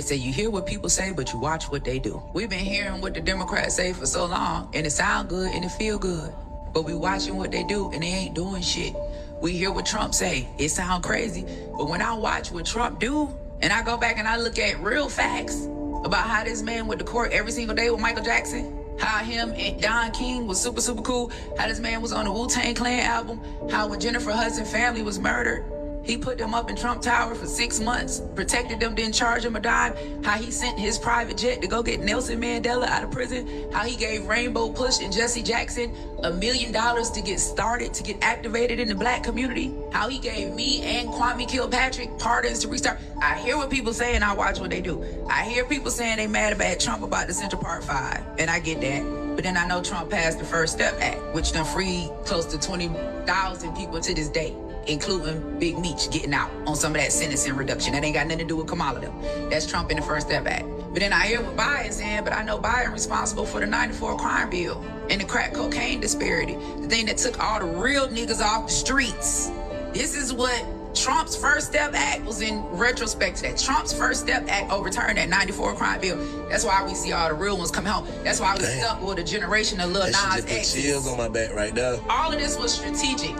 they say you hear what people say, but you watch what they do. We've been hearing what the Democrats say for so long, and it sound good and it feel good. But we watching what they do, and they ain't doing shit. We hear what Trump say. It sound crazy. But when I watch what Trump do, and I go back and I look at real facts about how this man went to court every single day with Michael Jackson, how him and Don King was super, super cool, how this man was on the Wu-Tang Clan album, how when Jennifer Hudson's family was murdered, he put them up in Trump Tower for 6 months, protected them, didn't charge them a dime. How he sent his private jet to go get Nelson Mandela out of prison. How he gave Rainbow Push and Jesse Jackson $1 million to get started, to get activated in the black community. How he gave me and Kwame Kilpatrick pardons to restart. I hear what people say and I watch what they do. I hear people saying they mad about Trump about the Central Park 5, and I get that. But then I know Trump passed the First Step Act, which done freed close to 20,000 people to this day, including Big Meech getting out on some of that sentencing reduction. That ain't got nothing to do with Kamala though. That's Trump in the First Step Act. But then I hear what Biden's saying, but I know Biden responsible for the 94 crime bill and the crack cocaine disparity, the thing that took all the real niggas off the streets. This is what Trump's First Step Act was in retrospect to that. Trump's First Step Act overturned that 94 crime bill. That's why we see all the real ones come home. That's why we stuck with a generation of Lil Nas X. Chills on my back right now. All of this was strategic.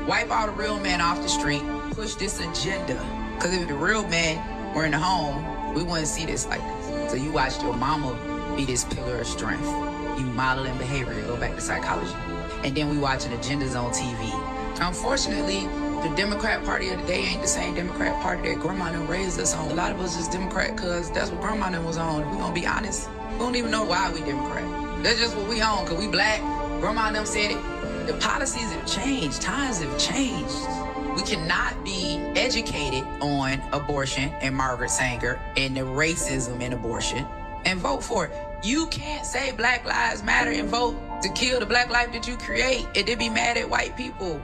Wipe all the real men off the street, push this agenda. Because if the real men were in the home, we wouldn't see this like this. So you watched your mama be this pillar of strength. You modeling behavior, go back to psychology. And then we watching agendas on TV. Unfortunately, the Democrat Party of the day ain't the same Democrat Party that Grandma done raised us on. A lot of us is Democrat because that's what Grandma done was on. If we gonna be honest, we don't even know why we Democrat. That's just what we on, because we black. Grandma done said it. The policies have changed. Times have changed. We cannot be educated on abortion and Margaret Sanger and the racism in abortion and vote for it. You can't say Black Lives Matter and vote to kill the black life that you create and then be mad at white people.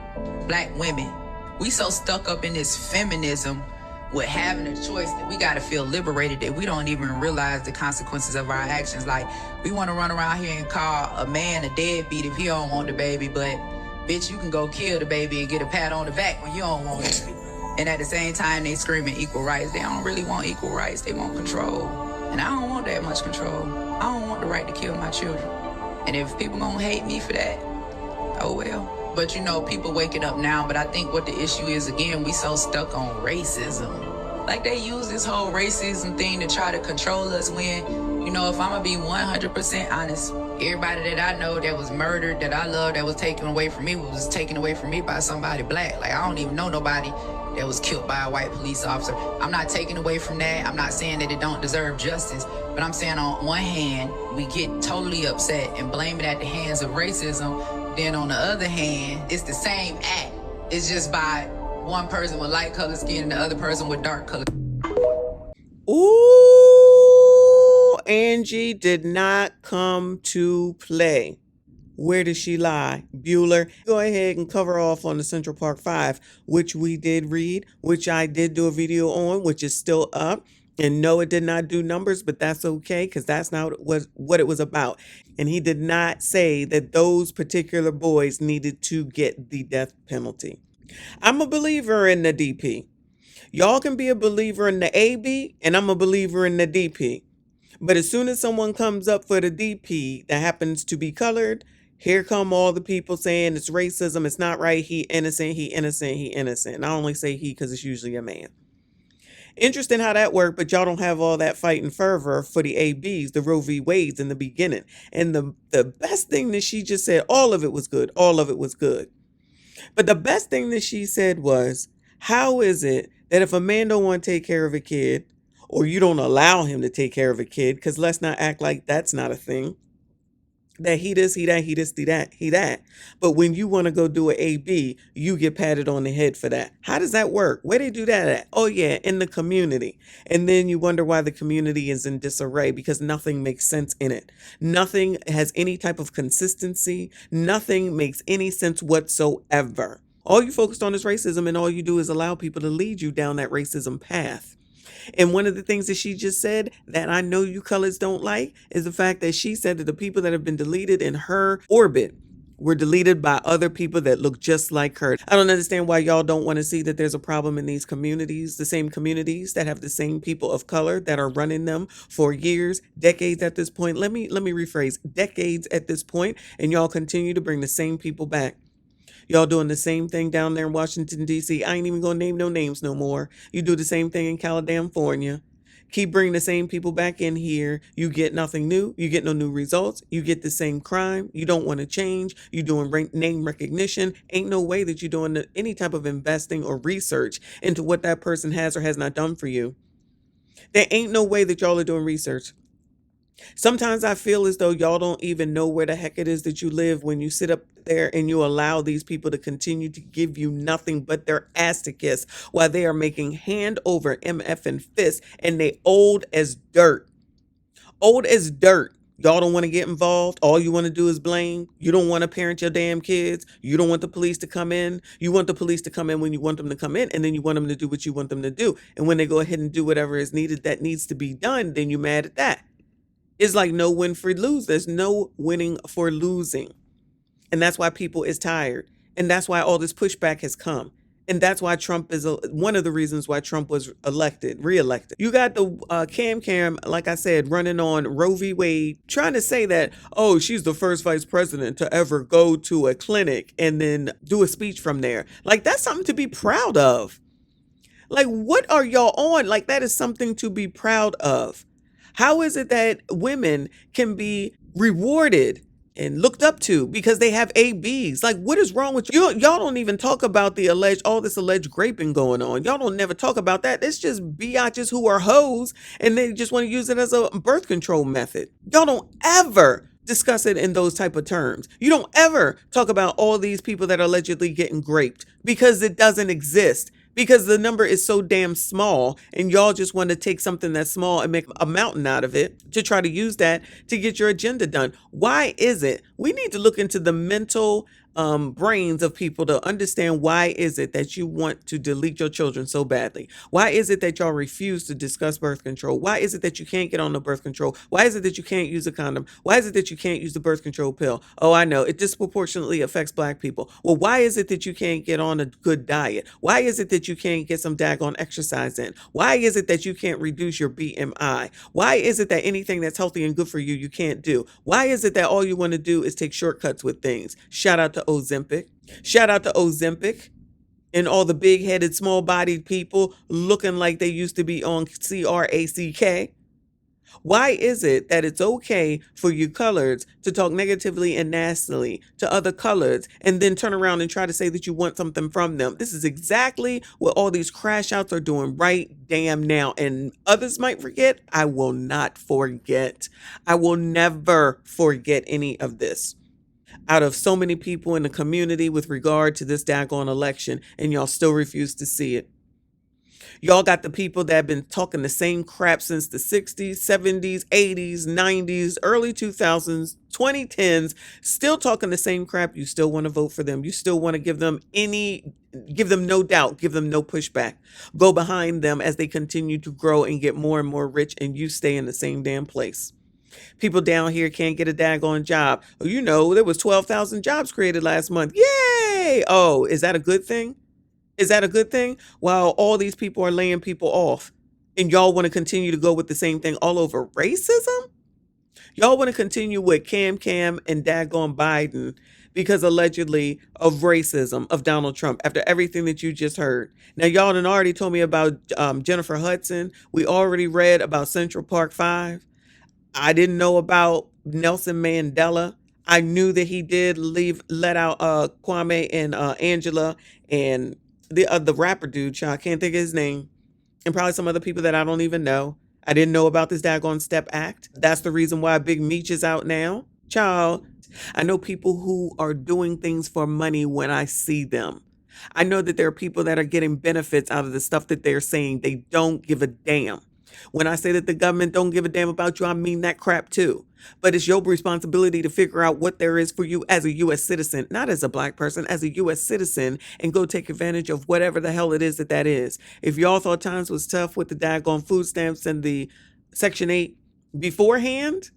Black women. We so stuck up in this feminism with having a choice that we gotta feel liberated that we don't even realize the consequences of our actions. Like, we wanna run around here and call a man a deadbeat if he don't want the baby, but bitch, you can go kill the baby and get a pat on the back when you don't want it. And at the same time, they screaming equal rights. They don't really want equal rights, they want control. And I don't want that much control. I don't want the right to kill my children. And if people gonna hate me for that, oh well. But you know, people waking up now, but I think what the issue is, again, we so stuck on racism. Like, they use this whole racism thing to try to control us when, you know, if I'm gonna be 100% honest, everybody that I know that was murdered, that I love, that was taken away from me, was taken away from me by somebody black. Like, I don't even know nobody that was killed by a white police officer. I'm not taking away from that. I'm not saying that it don't deserve justice, but I'm saying on one hand, we get totally upset and blame it at the hands of racism. Then on the other hand, it's the same act. It's just by one person with light colored skin and the other person with dark colored. Ooh, Angie did not come to play. Where did she lie? Bueller. Go ahead and cover off on the Central Park 5, which we did read, which I did do a video on, which is still up. And no, it did not do numbers, but that's okay, because that's not what it was about. And he did not say that those particular boys needed to get the death penalty. I'm a believer in the DP. Y'all can be a believer in the AB, and I'm a believer in the DP. But as soon as someone comes up for the DP that happens to be colored, here come all the people saying it's racism, it's not right, he innocent, he innocent, he innocent. And I only say he because it's usually a man. Interesting how that worked, but y'all don't have all that fighting fervor for the ABs, the Roe v. Wades in the beginning. And the best thing that she just said, all of it was good. All of it was good. But the best thing that she said was, how is it that if a man don't want to take care of a kid, or you don't allow him to take care of a kid, because let's not act like that's not a thing, that he this, he that, he this, he that. But when you want to go do an AB, you get patted on the head for that. How does that work? Where they do that at? Oh yeah, in the community. And then you wonder why the community is in disarray, because nothing makes sense in it. Nothing has any type of consistency. Nothing makes any sense whatsoever. All you focused on is racism, and all you do is allow people to lead you down that racism path. And one of the things that she just said that I know you colors don't like is the fact that she said that the people that have been deleted in her orbit were deleted by other people that look just like her. I don't understand why y'all don't want to see that there's a problem in these communities, the same communities that have the same people of color that are running them for years, decades at this point. Let me rephrase, decades at this point, and y'all continue to bring the same people back. Y'all doing the same thing down there in Washington, D.C. I ain't even gonna name no names no more. You do the same thing in California. Keep bringing the same people back in here. You get nothing new. You get no new results. You get the same crime. You don't want to change. You doing name recognition. Ain't no way that you're doing any type of investing or research into what that person has or has not done for you. There ain't no way that y'all are doing research. Sometimes I feel as though y'all don't even know where the heck it is that you live when you sit up there and you allow these people to continue to give you nothing but their ass to kiss while they are making hand over MF and fist, and they old as dirt. Old as dirt. Y'all don't want to get involved. All you want to do is blame. You don't want to parent your damn kids. You don't want the police to come in. You want the police to come in when you want them to come in, and then you want them to do what you want them to do. And when they go ahead and do whatever is needed that needs to be done, then you're mad at that. It's like no win for lose. There's no winning for losing. And that's why people is tired. And that's why all this pushback has come. And that's why Trump is one of the reasons why Trump was reelected. You got the Cam, like I said, running on Roe v. Wade, trying to say that, oh, she's the first vice president to ever go to a clinic and then do a speech from there. Like, that's something to be proud of. Like, what are y'all on? Like, that is something to be proud of. How is it that women can be rewarded and looked up to because they have ABs? Like, what is wrong with you? Y'all don't even talk about all this alleged raping going on. Y'all don't never talk about that. It's just biatches who are hoes and they just want to use it as a birth control method. Y'all don't ever discuss it in those type of terms. You don't ever talk about all these people that are allegedly getting raped because it doesn't exist. Because the number is so damn small, and y'all just want to take something that's small and make a mountain out of it to try to use that to get your agenda done. Why is it? We need to look into the mental brains of people to understand why is it that you want to delete your children so badly? Why is it that y'all refuse to discuss birth control? Why is it that you can't get on the birth control? Why is it that you can't use a condom? Why is it that you can't use the birth control pill? Oh, I know, it disproportionately affects Black people. Well, why is it that you can't get on a good diet? Why is it that you can't get some daggone exercise in? Why is it that you can't reduce your BMI? Why is it that anything that's healthy and good for you, you can't do? Why is it that all you want to do is take shortcuts with things? Shout out to Ozempic. Shout out to Ozempic and all the big-headed, small-bodied people looking like they used to be on CRACK. Why is it that it's okay for you coloreds to talk negatively and nastily to other coloreds and then turn around and try to say that you want something from them? This is exactly what all these crash outs are doing right damn now. And others might forget. I will not forget. I will never forget any of this. Out of so many people in the community with regard to this daggone election, and y'all still refuse to see it. Y'all got the people that have been talking the same crap since the 60s, 70s, 80s, 90s, early 2000s, 2010s, still talking the same crap. You still want to vote for them. You still want to give them no doubt, give them no pushback. Go behind them as they continue to grow and get more and more rich, and you stay in the same damn place. People down here can't get a daggone job. Oh, you know, there was 12,000 jobs created last month. Yay! Oh, is that a good thing? Is that a good thing? While all these people are laying people off, and y'all want to continue to go with the same thing all over racism? Y'all want to continue with Cam and daggone Biden because allegedly of racism of Donald Trump after everything that you just heard. Now, y'all done already told me about Jennifer Hudson. We already read about Central Park 5. I didn't know about Nelson Mandela. I knew that he did let out Kwame and Angela and the rapper dude, child, I can't think of his name, and probably some other people that I don't even know. I didn't know about this daggone Step Act. That's the reason why Big Meech is out now. Child, I know people who are doing things for money when I see them. I know that there are people that are getting benefits out of the stuff that they're saying. They don't give a damn. When I say that the government don't give a damn about you, I mean that crap too. But it's your responsibility to figure out what there is for you as a U.S. citizen, not as a Black person, as a U.S. citizen, and go take advantage of whatever the hell it is that is. If y'all thought times was tough with the daggone food stamps and the Section 8 beforehand,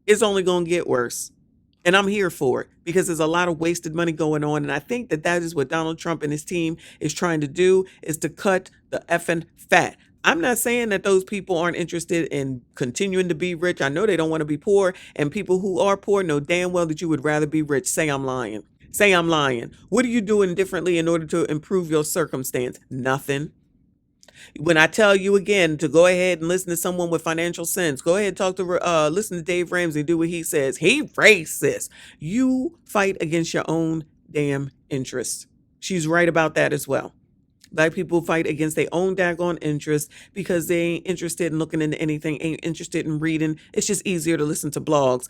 it's only going to get worse. And I'm here for it because there's a lot of wasted money going on. And I think that that is what Donald Trump and his team is trying to do, is to cut the effing fat. I'm not saying that those people aren't interested in continuing to be rich. I know they don't want to be poor. And people who are poor know damn well that you would rather be rich. Say I'm lying. Say I'm lying. What are you doing differently in order to improve your circumstance? Nothing. When I tell you again to go ahead and listen to someone with financial sense, go ahead and talk to listen to Dave Ramsey, do what he says. He racist. You fight against your own damn interests. She's right about that as well. Black people fight against their own daggone interests because they ain't interested in looking into anything, ain't interested in reading. It's just easier to listen to blogs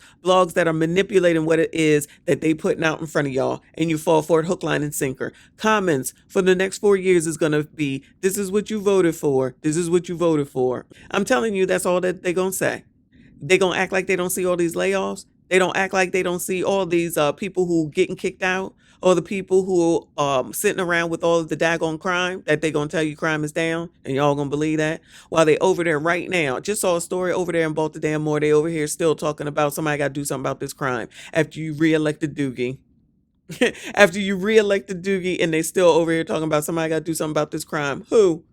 that are manipulating what it is that they putting out in front of y'all, and you fall for it hook, line, and sinker. Comments for the next 4 years is going to be, this is what you voted for. This is what you voted for. I'm telling you, that's all that they're going to say. They're going to act like they don't see all these layoffs. They don't act like they don't see all these people who getting kicked out, or the people who sitting around with all of the daggone crime that they gonna tell you crime is down, and y'all gonna believe that while they over there right now. Just saw a story over there in Baltimore. They over here still talking about somebody got to do something about this crime after you reelected Doogie. After you reelected Doogie, and they still over here talking about somebody got to do something about this crime. Who?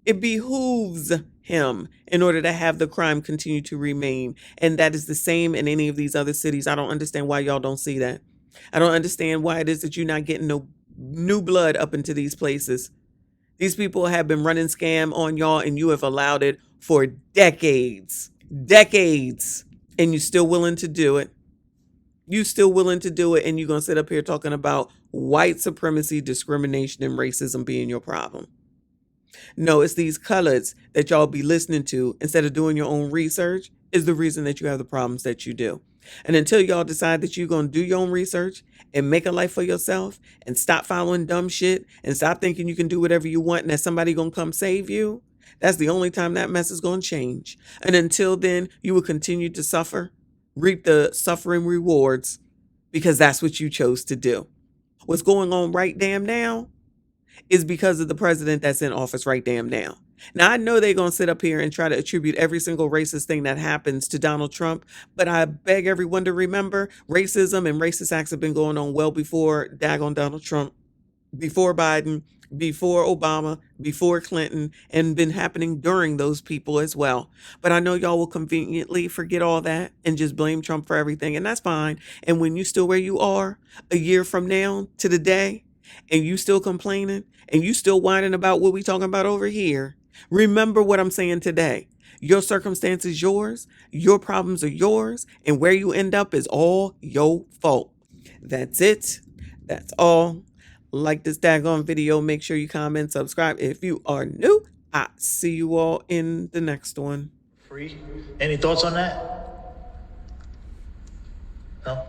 It behooves him in order to have the crime continue to remain. And that is the same in any of these other cities. I don't understand why y'all don't see that. I don't understand why it is that you're not getting no new blood up into these places. These people have been running scam on y'all, and you have allowed it for decades. Decades. And you're still willing to do it. You still willing to do it, and you're going to sit up here talking about white supremacy, discrimination, and racism being your problem. No, it's these colors that y'all be listening to instead of doing your own research is the reason that you have the problems that you do. And until y'all decide that you're going to do your own research and make a life for yourself and stop following dumb shit and stop thinking you can do whatever you want and that somebody going to come save you, that's the only time that mess is going to change. And until then, you will continue to suffer, reap the suffering rewards, because that's what you chose to do. What's going on right damn now is because of the president that's in office right damn now. Now, I know they're going to sit up here and try to attribute every single racist thing that happens to Donald Trump, but I beg everyone to remember racism and racist acts have been going on well before daggone Donald Trump, before Biden, before Obama, before Clinton, and been happening during those people as well. But I know y'all will conveniently forget all that and just blame Trump for everything, and that's fine. And when you still where you are a year from now to the day, and you still complaining, and you still whining about what we talking about over here, remember what I'm saying today. Your circumstance is yours, your problems are yours, and where you end up is all your fault. That's it. That's all. Like this daggone video. Make sure you comment, subscribe if you are new. I see you all in the next one. Free. Any thoughts on that? No?